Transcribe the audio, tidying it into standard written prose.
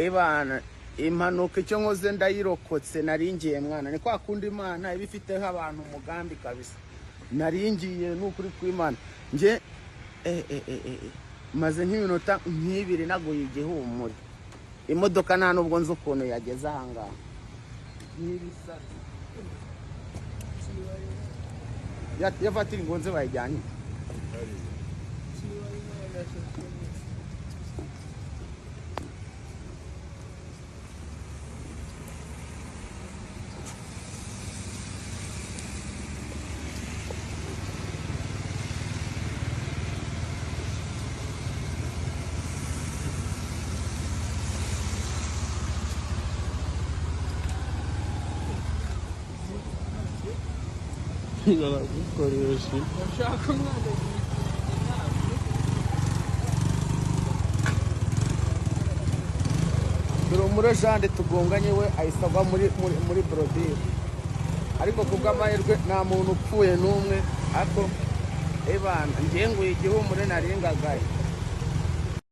ebana impanuka icyo nkoze ndayirokotse naringiye mwana ni kwa kundi Imana ibifiteho abantu umugambi kabisa naringiye n'ukuri kw'Imana nje maze nk'iminota nk'ibiri naguye igihumure imodoka nta nubwo nzi ukuntu yageze ahangaha yavatira ingonze bayijyanye Koruyorsun. Durumure Jean tugonganye we ayisaba muri brodire ariko kubw'amahirwe nta muntu upfuye n'umwe ariko ebana ngiye ngo igihumure naringagaye